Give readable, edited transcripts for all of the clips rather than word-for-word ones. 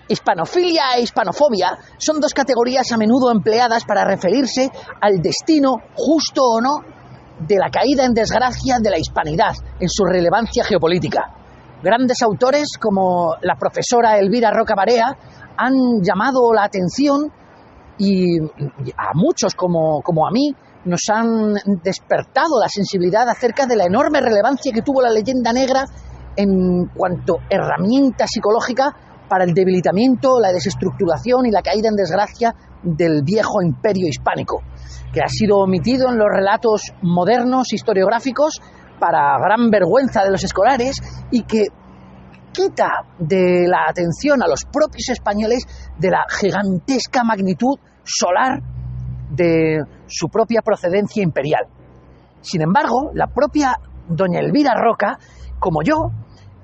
Hispanofilia e hispanofobia son dos categorías a menudo empleadas para referirse al destino, justo o no, de la caída en desgracia de la hispanidad en su relevancia geopolítica. Grandes autores como la profesora Elvira Roca Barea han llamado la atención y a muchos como a mí nos han despertado la sensibilidad acerca de la enorme relevancia que tuvo la leyenda negra en cuanto herramienta psicológica para el debilitamiento, la desestructuración y la caída en desgracia del viejo imperio hispánico, que ha sido omitido en los relatos modernos historiográficos para gran vergüenza de los escolares y que quita de la atención a los propios españoles de la gigantesca magnitud solar de su propia procedencia imperial. Sin embargo, la propia doña Elvira Roca, como yo,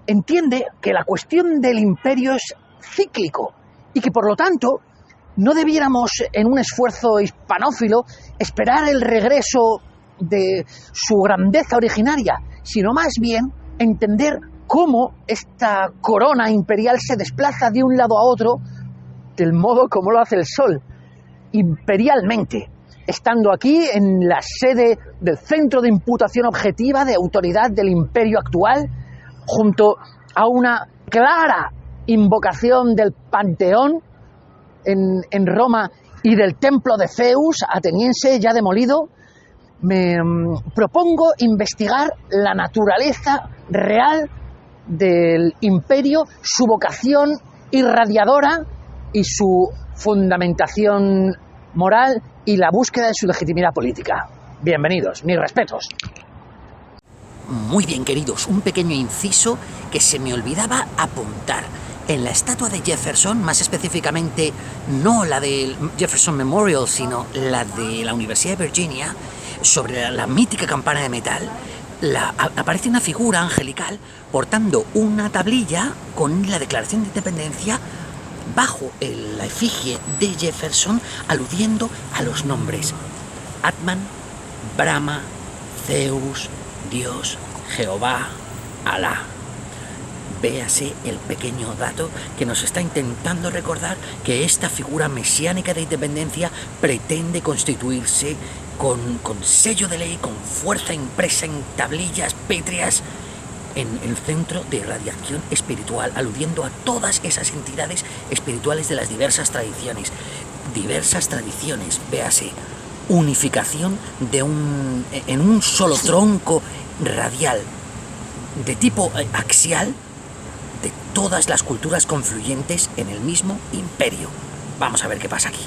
entiende que la cuestión del imperio es cíclico y que por lo tanto no debiéramos, en un esfuerzo hispanófilo, esperar el regreso de su grandeza originaria, sino más bien entender cómo esta corona imperial se desplaza de un lado a otro del modo como lo hace el sol, imperialmente, estando aquí en la sede del Centro de Imputación Objetiva de Autoridad del Imperio actual, junto a una clara invocación del Panteón en Roma y del Templo de Zeus ateniense ya demolido. Me propongo investigar la naturaleza real del imperio, su vocación irradiadora y su fundamentación moral y la búsqueda de su legitimidad política. Bienvenidos, mis respetos. Muy bien, queridos, un pequeño inciso que se me olvidaba apuntar. En la estatua de Jefferson, más específicamente no la del Jefferson Memorial, sino la de la Universidad de Virginia, sobre la mítica campana de metal, aparece una figura angelical portando una tablilla con la Declaración de Independencia bajo la efigie de Jefferson, aludiendo a los nombres Atman, Brahma, Zeus, Dios, Jehová, Alá. Véase el pequeño dato que nos está intentando recordar que esta figura mesiánica de independencia pretende constituirse con sello de ley, con fuerza impresa en tablillas pétreas en el centro de irradiación espiritual, aludiendo a todas esas entidades espirituales de las diversas tradiciones. Diversas tradiciones, véase, unificación en un solo tronco radial de tipo axial de todas las culturas confluyentes en el mismo imperio. Vamos a ver qué pasa aquí.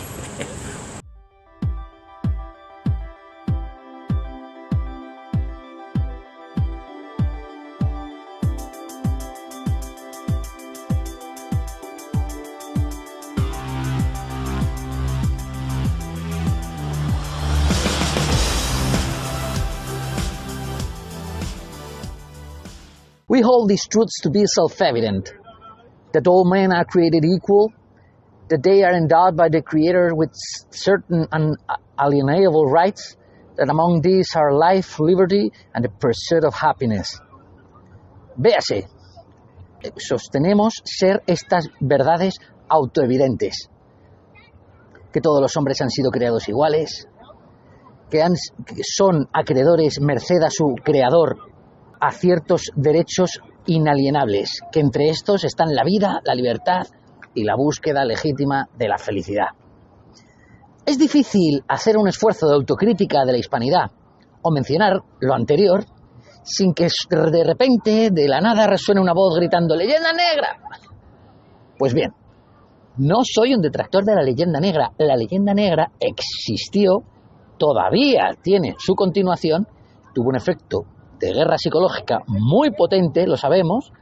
We hold these truths to be self-evident, that all men are created equal, that they are endowed by the Creator with certain unalienable rights, that among these are life, liberty, and the pursuit of happiness. Véase, sostenemos ser estas verdades autoevidentes, que todos los hombres han sido creados iguales, que son acreedores merced a su Creador a ciertos derechos inalienables, que entre estos están la vida, la libertad y la búsqueda legítima de la felicidad. Es difícil hacer un esfuerzo de autocrítica de la hispanidad o mencionar lo anterior sin que de repente, de la nada, resuene una voz gritando ¡Leyenda negra! Pues bien, no soy un detractor de la leyenda negra. La leyenda negra existió, todavía tiene su continuación, tuvo un efecto de guerra psicológica muy potente, lo sabemos,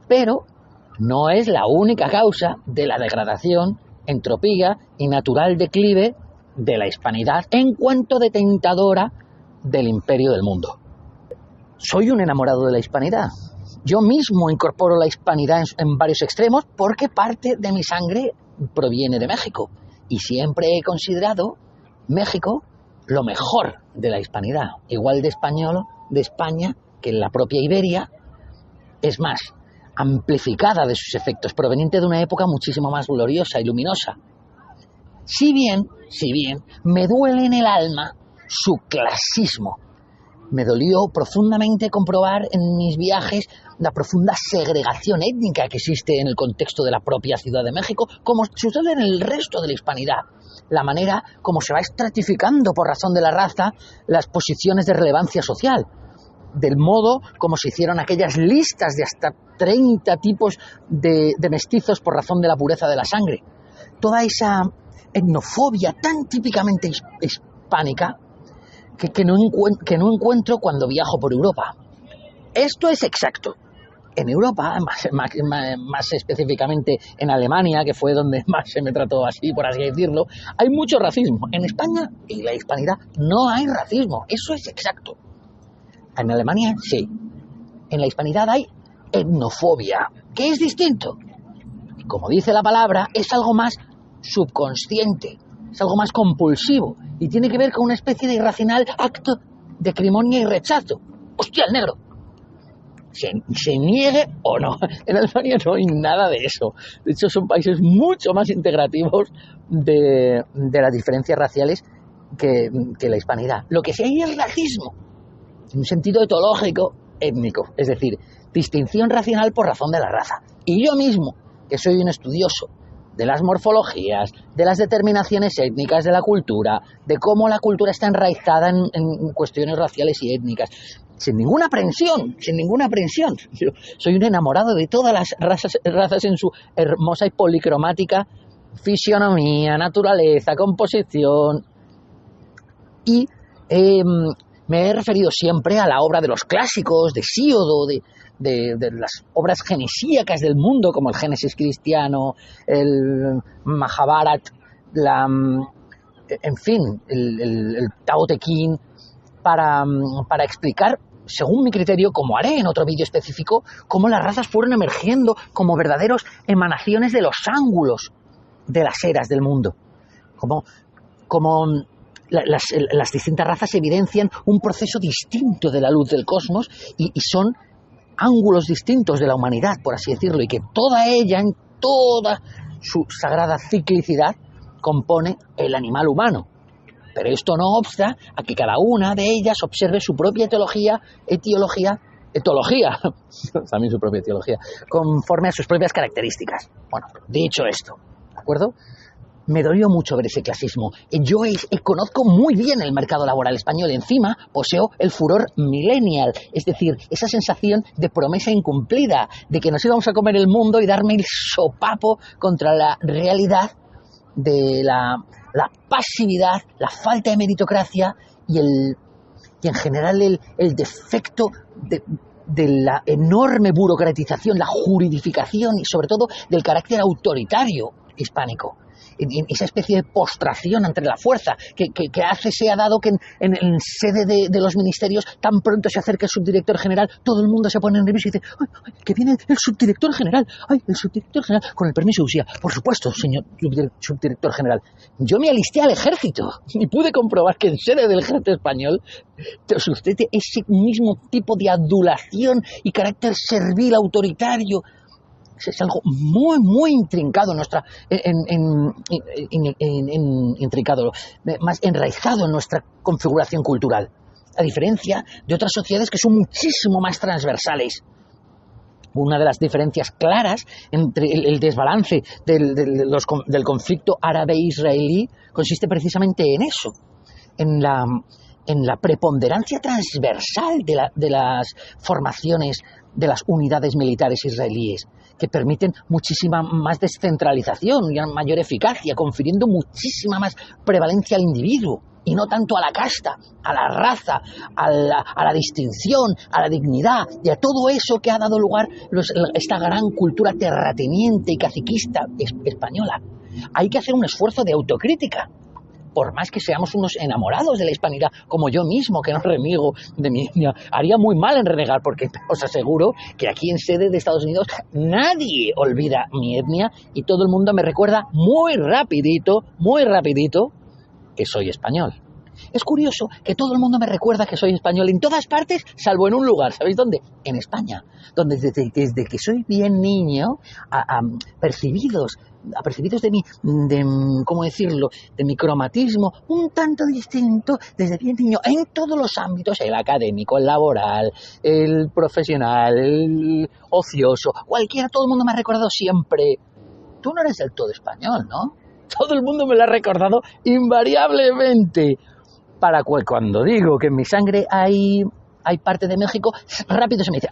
pero no es la única causa de la degradación, entropía y natural declive de la hispanidad en cuanto detentadora del imperio del mundo. Soy un enamorado de la hispanidad. Yo mismo incorporo la hispanidad en varios extremos porque parte de mi sangre proviene de México y siempre he considerado México lo mejor de la hispanidad, igual de español, de España, que en la propia Iberia. Es más, amplificada de sus efectos, proveniente de una época muchísimo más gloriosa y luminosa. Si bien, me duele en el alma su clasismo. Me dolió profundamente comprobar en mis viajes la profunda segregación étnica que existe en el contexto de la propia Ciudad de México, como sucede en el resto de la hispanidad. La manera como se va estratificando por razón de la raza las posiciones de relevancia social, del modo como se hicieron aquellas listas de hasta 30 tipos de mestizos por razón de la pureza de la sangre. Toda esa etnofobia tan típicamente hispánica que no encuentro cuando viajo por Europa. Esto es exacto. En Europa, más específicamente en Alemania, que fue donde más se me trató así, por así decirlo, hay mucho racismo. En España y la hispanidad no hay racismo. Eso es exacto. En Alemania sí. En la hispanidad hay etnofobia, que es distinto. Como dice la palabra, es algo más subconsciente, es algo más compulsivo y tiene que ver con una especie de irracional acto de acrimonia y rechazo. ¡Hostia, el negro! Se niegue o no. En Alemania no hay nada de eso. De hecho, son países mucho más integrativos de las diferencias raciales que la hispanidad. Lo que sí hay es racismo, en un sentido etológico, étnico, es decir, distinción racional por razón de la raza. Y yo mismo, que soy un estudioso de las morfologías, de las determinaciones étnicas de la cultura, de cómo la cultura está enraizada en cuestiones raciales y étnicas, sin ninguna aprensión. Yo soy un enamorado de todas las razas en su hermosa y policromática fisionomía, naturaleza, composición. Y me he referido siempre a la obra de los clásicos, de Hesíodo, de las obras genesíacas del mundo, como el Génesis cristiano, el Mahabharat, en fin, el Tao Te Ching, para explicar, según mi criterio, como haré en otro vídeo específico, cómo las razas fueron emergiendo como verdaderos emanaciones de los ángulos de las eras del mundo. Como las distintas razas evidencian un proceso distinto de la luz del cosmos y son ángulos distintos de la humanidad, por así decirlo, y que toda ella, en toda su sagrada ciclicidad, compone el animal humano. Pero esto no obsta a que cada una de ellas observe su propia etología, también su propia etiología, conforme a sus propias características. Bueno, dicho esto, ¿de acuerdo? Me dolió mucho ver ese clasismo. Yo conozco muy bien el mercado laboral español. Encima poseo el furor millennial, es decir, esa sensación de promesa incumplida, de que nos íbamos a comer el mundo y darme el sopapo contra la realidad de la pasividad, la falta de meritocracia y en general el defecto de la enorme burocratización, la juridificación y sobre todo del carácter autoritario hispánico. En esa especie de postración ante la fuerza que se ha dado que en sede de los ministerios, tan pronto se acerca el subdirector general, todo el mundo se pone nervioso y dice: ¡ay, que viene el subdirector general! ¡Ay, el subdirector general! Con el permiso de usía. Por supuesto, señor subdirector general. Yo me alisté al ejército y pude comprobar que en sede del ejército español sucede ese mismo tipo de adulación y carácter servil autoritario. Es algo muy, muy intrincado más enraizado en nuestra configuración cultural, a diferencia de otras sociedades que son muchísimo más transversales. Una de las diferencias claras entre el desbalance del conflicto árabe-israelí consiste precisamente en eso, en la preponderancia transversal de las formaciones de las unidades militares israelíes, que permiten muchísima más descentralización y mayor eficacia, confiriendo muchísima más prevalencia al individuo y no tanto a la casta, a la raza, a la distinción, a la dignidad y a todo eso que ha dado lugar esta gran cultura terrateniente y caciquista española. Hay que hacer un esfuerzo de autocrítica. Por más que seamos unos enamorados de la hispanidad, como yo mismo, que no reniego de mi etnia, haría muy mal en renegar, porque os aseguro que aquí en sede de Estados Unidos nadie olvida mi etnia y todo el mundo me recuerda muy rapidito, que soy español. Es curioso que todo el mundo me recuerda que soy español en todas partes, salvo en un lugar. ¿Sabéis dónde? En España, donde desde que soy bien niño, percibidos de ¿cómo decirlo?, de mi cromatismo un tanto distinto desde bien niño, en todos los ámbitos, el académico, el laboral, el profesional, el ocioso, cualquiera, todo el mundo me ha recordado siempre: tú no eres del todo español, ¿no? Todo el mundo me lo ha recordado invariablemente. Cuando digo que en mi sangre hay parte de México, rápido se me dice: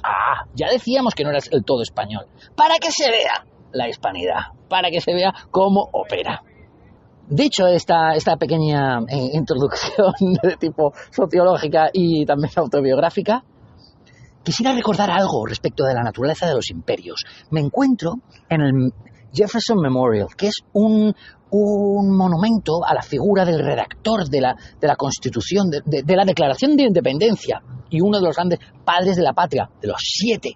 ya decíamos que no eras del todo español. Para que se vea la hispanidad, para que se vea cómo opera. Dicho esta pequeña introducción de tipo sociológica y también autobiográfica, quisiera recordar algo respecto de la naturaleza de los imperios. Me encuentro en el Jefferson Memorial, que es un monumento a la figura del redactor de la Constitución, de la Declaración de Independencia, y uno de los grandes padres de la patria, de los 7.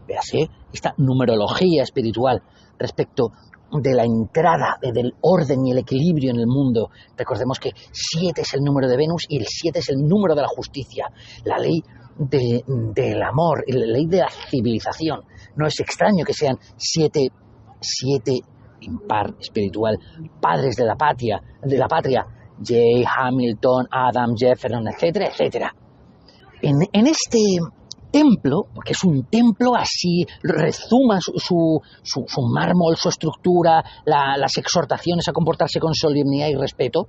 Véase esta numerología espiritual respecto de la entrada del orden y el equilibrio en el mundo. Recordemos que 7 es el número de Venus y el 7 es el número de la justicia, la ley del amor, la ley de la civilización. No es extraño que sean 7 impar espiritual, padres de la patria, J. Hamilton, Adam, Jefferson, etcétera, etcétera. En este templo, porque es un templo, así rezuma su mármol, su estructura, las exhortaciones a comportarse con solemnidad y respeto,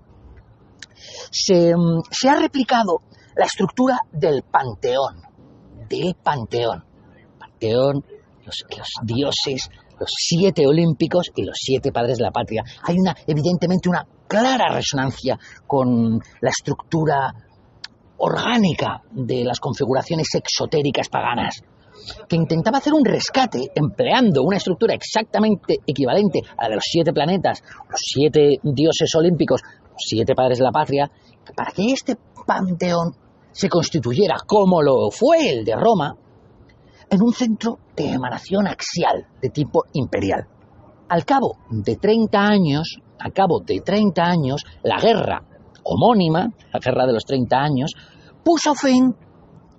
se ha replicado la estructura del panteón, los dioses, los 7 olímpicos y los 7 padres de la patria. Hay evidentemente una clara resonancia con la estructura orgánica de las configuraciones exotéricas paganas, que intentaba hacer un rescate empleando una estructura exactamente equivalente a la de los 7 planetas, los 7 dioses olímpicos, los 7 padres de la patria, para que este panteón se constituyera, como lo fue el de Roma, en un centro de emanación axial de tipo imperial. Al cabo de 30 años, la guerra homónima, la guerra de los 30 años, puso fin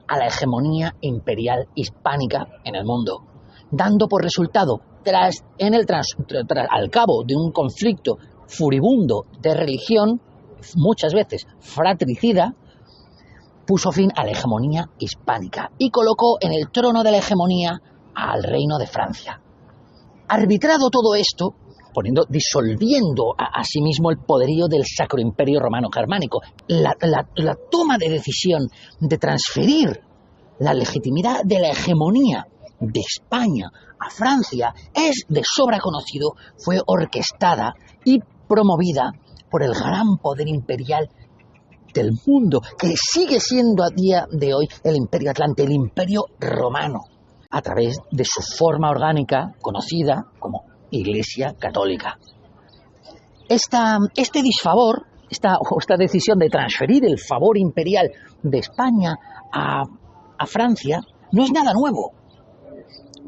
a la hegemonía imperial hispánica en el mundo, dando por resultado, al cabo de un conflicto furibundo de religión, muchas veces fratricida, puso fin a la hegemonía hispánica y colocó en el trono de la hegemonía al reino de Francia. Arbitrado todo esto, disolviendo a sí mismo el poderío del Sacro Imperio Romano Germánico, la toma de decisión de transferir la legitimidad de la hegemonía de España a Francia es de sobra conocido, fue orquestada y promovida por el gran poder imperial del mundo, que sigue siendo a día de hoy el Imperio Atlante, el Imperio Romano, a través de su forma orgánica conocida como Iglesia Católica. Este disfavor, esta decisión de transferir el favor imperial de España a Francia, no es nada nuevo.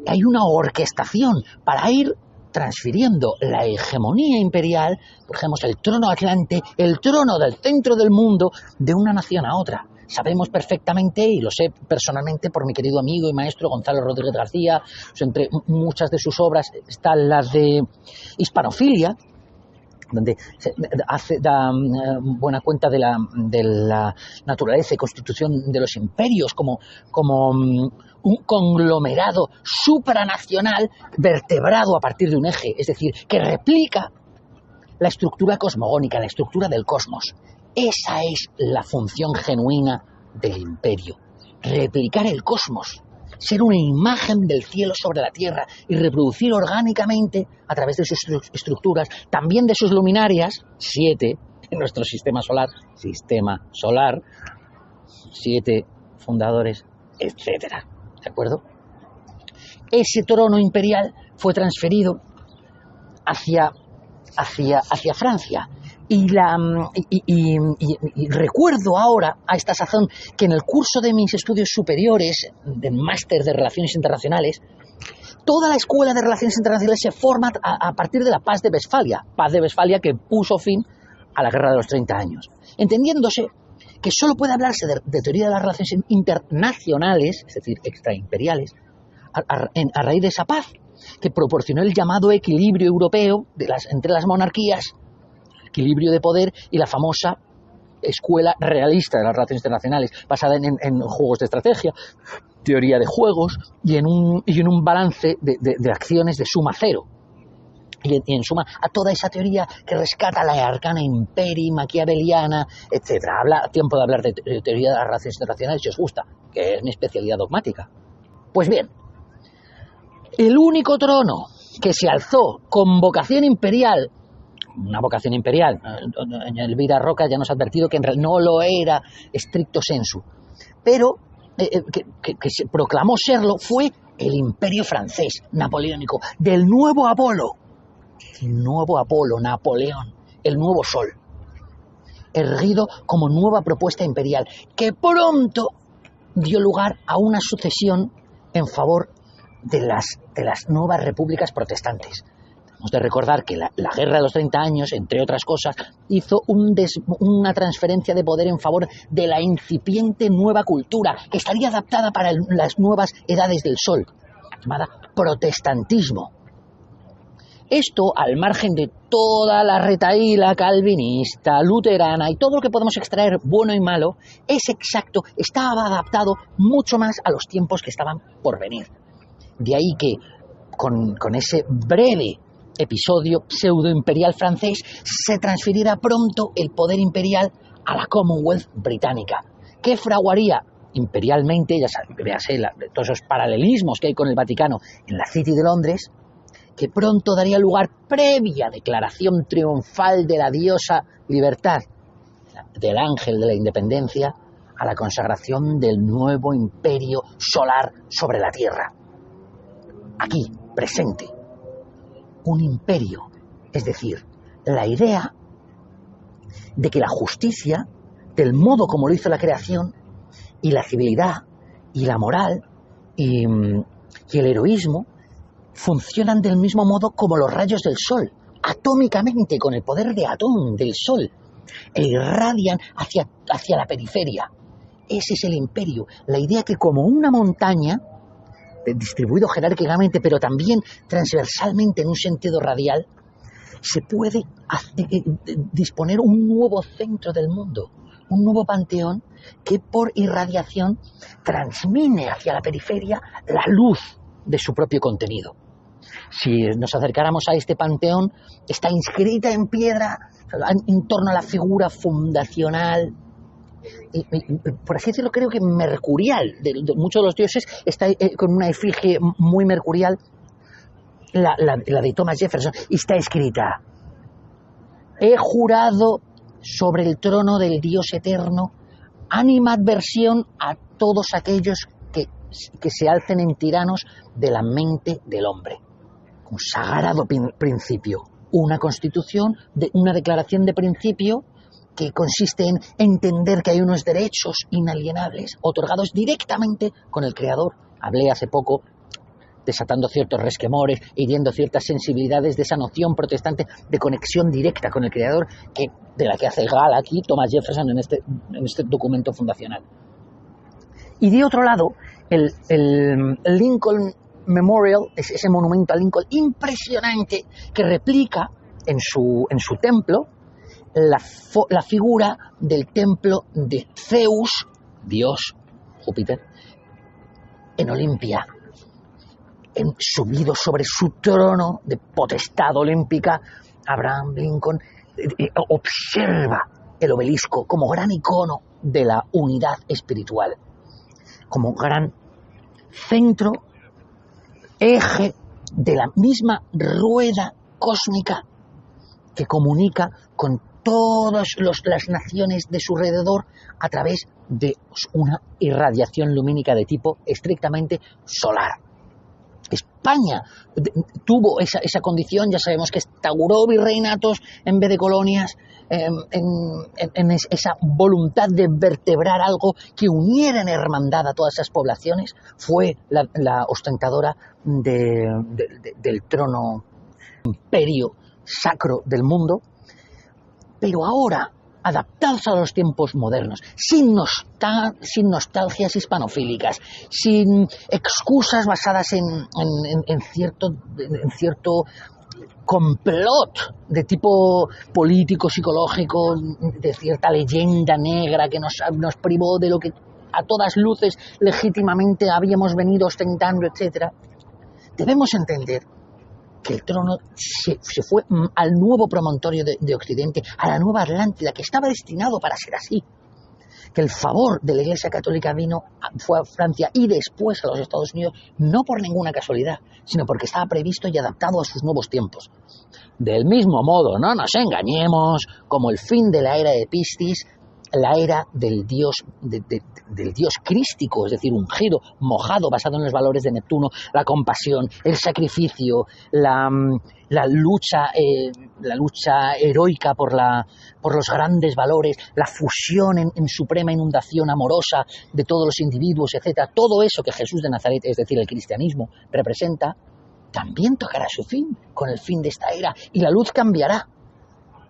Hay una orquestación para ir transfiriendo la hegemonía imperial, por ejemplo, el trono atlante, el trono del centro del mundo, de una nación a otra. Sabemos perfectamente, y lo sé personalmente por mi querido amigo y maestro Gonzalo Rodríguez García, entre muchas de sus obras están las de Hispanofilia, donde da buena cuenta de la naturaleza y constitución de los imperios como un conglomerado supranacional vertebrado a partir de un eje, es decir, que replica la estructura cosmogónica, la estructura del cosmos. Esa es la función genuina del imperio, replicar el cosmos, ser una imagen del cielo sobre la tierra y reproducir orgánicamente a través de sus estructuras, también de sus luminarias, 7 en nuestro sistema solar, 7 fundadores, etcétera. ¿De acuerdo? Ese trono imperial fue transferido hacia Francia. Y recuerdo ahora, a esta sazón, que en el curso de mis estudios superiores, del máster de Relaciones Internacionales, toda la escuela de Relaciones Internacionales se forma a partir de la Paz de Westfalia que puso fin a la Guerra de los 30 años, entendiéndose que solo puede hablarse de teoría de las relaciones internacionales, es decir, extraimperiales, a raíz de esa paz que proporcionó el llamado equilibrio europeo entre las monarquías, equilibrio de poder y la famosa escuela realista de las relaciones internacionales, basada en juegos de estrategia, teoría de juegos y en un balance de acciones de suma cero. Y en suma a toda esa teoría que rescata la arcana imperii maquiaveliana, etc. Habla tiempo de hablar de teoría de las relaciones internacionales si os gusta, que es mi especialidad dogmática. Pues bien, el único trono que se alzó con vocación imperial, una vocación imperial, Elvira Roca ya nos ha advertido que en realidad no lo era stricto sensu, pero que se proclamó serlo, fue el imperio francés napoleónico, del nuevo Apolo. El nuevo Apolo, Napoleón, el nuevo Sol, erguido como nueva propuesta imperial, que pronto dio lugar a una sucesión en favor de las nuevas repúblicas protestantes. Hemos de recordar que la Guerra de los 30 años, entre otras cosas, hizo una transferencia de poder en favor de la incipiente nueva cultura, que estaría adaptada para las nuevas edades del Sol, llamada protestantismo. Esto, al margen de toda la retahíla calvinista, luterana y todo lo que podemos extraer bueno y malo, es exacto, estaba adaptado mucho más a los tiempos que estaban por venir. De ahí que, con ese breve episodio pseudo-imperial francés, se transfiriera pronto el poder imperial a la Commonwealth británica, que fraguaría imperialmente, ya sabes, véase todos esos paralelismos que hay con el Vaticano en la City de Londres, que pronto daría lugar, previa declaración triunfal de la diosa libertad, del ángel de la independencia, a la consagración del nuevo imperio solar sobre la Tierra. Aquí, presente, un imperio, es decir, la idea de que la justicia, del modo como lo hizo la creación, y la civilidad, y la moral, y el heroísmo, funcionan del mismo modo como los rayos del sol, atómicamente, con el poder de atón del sol, e irradian hacia la periferia. Ese es el imperio, la idea que como una montaña, distribuido jerárquicamente, pero también transversalmente en un sentido radial, se puede disponer un nuevo centro del mundo, un nuevo panteón que por irradiación transmite hacia la periferia la luz de su propio contenido. Si nos acercáramos a este panteón, está inscrita en piedra en torno a la figura fundacional, y, por así decirlo, creo que mercurial, de muchos de los dioses, está con una efigie muy mercurial, la de Thomas Jefferson, y está escrita: he jurado sobre el trono del Dios eterno animadversión a todos aquellos que se alcen en tiranos de la mente del hombre. Un sagrado principio, una constitución, una declaración de principio que consiste en entender que hay unos derechos inalienables otorgados directamente con el Creador. Hablé hace poco, desatando ciertos resquemores, hiriendo ciertas sensibilidades de esa noción protestante de conexión directa con el Creador, de la que hace gala aquí Thomas Jefferson en este documento fundacional. Y de otro lado, el Lincoln Memorial, es ese monumento a Lincoln impresionante que replica en su templo la figura del templo de Zeus, Dios, Júpiter, en Olimpia, subido sobre su trono de potestad olímpica. Abraham Lincoln observa el obelisco como gran icono de la unidad espiritual, como gran centro, eje de la misma rueda cósmica que comunica con todas las naciones de su alrededor a través de una irradiación lumínica de tipo estrictamente solar. España tuvo esa condición, ya sabemos que instauró virreinatos en vez de colonias, en esa voluntad de vertebrar algo que uniera en hermandad a todas esas poblaciones. Fue la ostentadora del trono imperio sacro del mundo. Pero ahora, adaptados a los tiempos modernos, sin nostalgias hispanofílicas, sin excusas basadas en cierto complot de tipo político, psicológico, de cierta leyenda negra que nos privó de lo que a todas luces legítimamente habíamos venido ostentando, etc. Debemos entender que el trono se fue al nuevo promontorio de Occidente, a la nueva Atlántida, que estaba destinado para ser así. Que el favor de la Iglesia Católica fue a Francia y después a los Estados Unidos, no por ninguna casualidad, sino porque estaba previsto y adaptado a sus nuevos tiempos. Del mismo modo, no nos engañemos, como el fin de la era de Piscis, la era del dios crístico, es decir, ungido, mojado, basado en los valores de Neptuno, la compasión, el sacrificio, la lucha heroica por los grandes valores, la fusión en suprema inundación amorosa de todos los individuos, etc. Todo eso que Jesús de Nazaret, es decir, el cristianismo, representa, también tocará su fin con el fin de esta era, y la luz cambiará,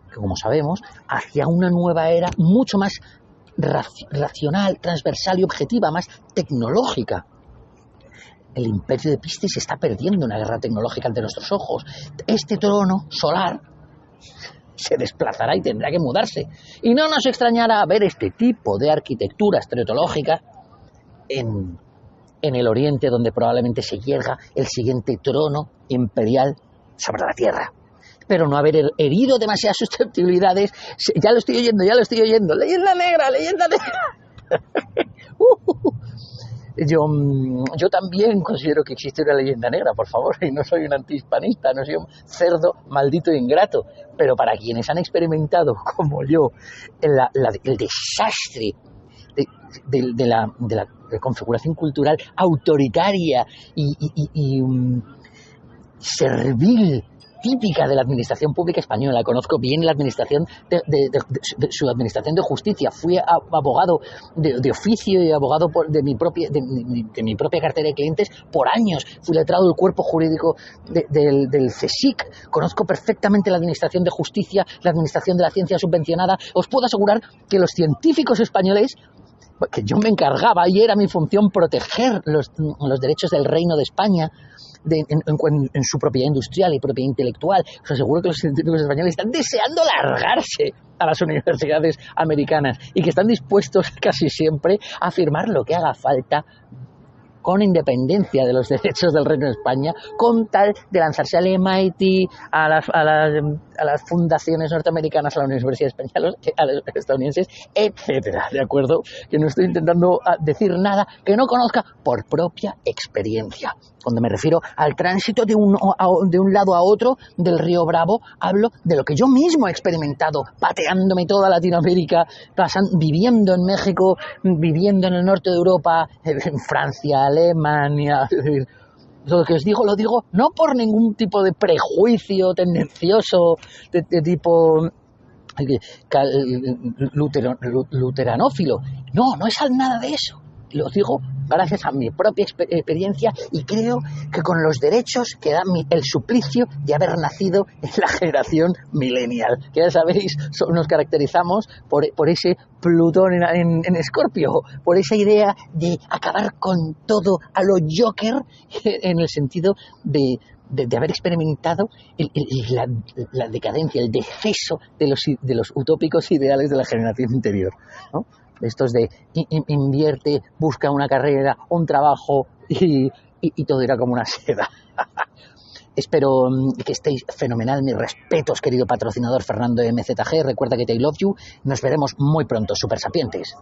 que como sabemos, hacia una nueva era mucho más racional, transversal y objetiva, más tecnológica. El imperio de Piscis se está perdiendo una guerra tecnológica ante nuestros ojos. Este trono solar se desplazará y tendrá que mudarse. Y no nos extrañará ver este tipo de arquitectura estereotológica en el Oriente, donde probablemente se yerga el siguiente trono imperial sobre la Tierra. Pero no haber herido demasiadas susceptibilidades. Ya lo estoy oyendo. Leyenda negra. Yo también considero que existe una leyenda negra, por favor, y no soy un antihispanista, no soy un cerdo maldito e ingrato, pero para quienes han experimentado, como yo, el desastre de la configuración cultural autoritaria y servil, típica de la administración pública española. Conozco bien la administración de su administración de justicia. Fui abogado de oficio y abogado de mi propia cartera de clientes por años. Fui letrado del cuerpo jurídico del CSIC. Conozco perfectamente la administración de justicia, la administración de la ciencia subvencionada. Os puedo asegurar que los científicos españoles, que yo me encargaba y era mi función proteger los derechos del Reino de España en su propiedad industrial y propiedad intelectual. Os aseguro que los científicos españoles están deseando largarse a las universidades americanas y que están dispuestos casi siempre a firmar lo que haga falta con independencia de los derechos del Reino de España, con tal de lanzarse al MIT, a las fundaciones norteamericanas, a las universidades españolas, a los estadounidenses, etcétera, ¿de acuerdo? Que no estoy intentando decir nada que no conozca por propia experiencia. Cuando me refiero al tránsito de un lado a otro del río Bravo, hablo de lo que yo mismo he experimentado, pateándome toda Latinoamérica, viviendo en México, viviendo en el norte de Europa, en Francia, Alemania. Lo que os digo, lo digo no por ningún tipo de prejuicio tendencioso de tipo luteranófilo. No es nada de eso. Lo digo gracias a mi propia experiencia y creo que con los derechos que da el suplicio de haber nacido en la generación millennial, que ya sabéis, nos caracterizamos por ese Plutón en Escorpio, por esa idea de acabar con todo a lo Joker, en el sentido de haber experimentado la decadencia, el deceso de los utópicos ideales de la generación anterior, ¿no? Estos de invierte, busca una carrera, un trabajo y todo irá como una seda. Espero que estéis fenomenal. Mis respetos, querido patrocinador Fernando MZG. Recuerda que te love you. Nos veremos muy pronto, super sapientes.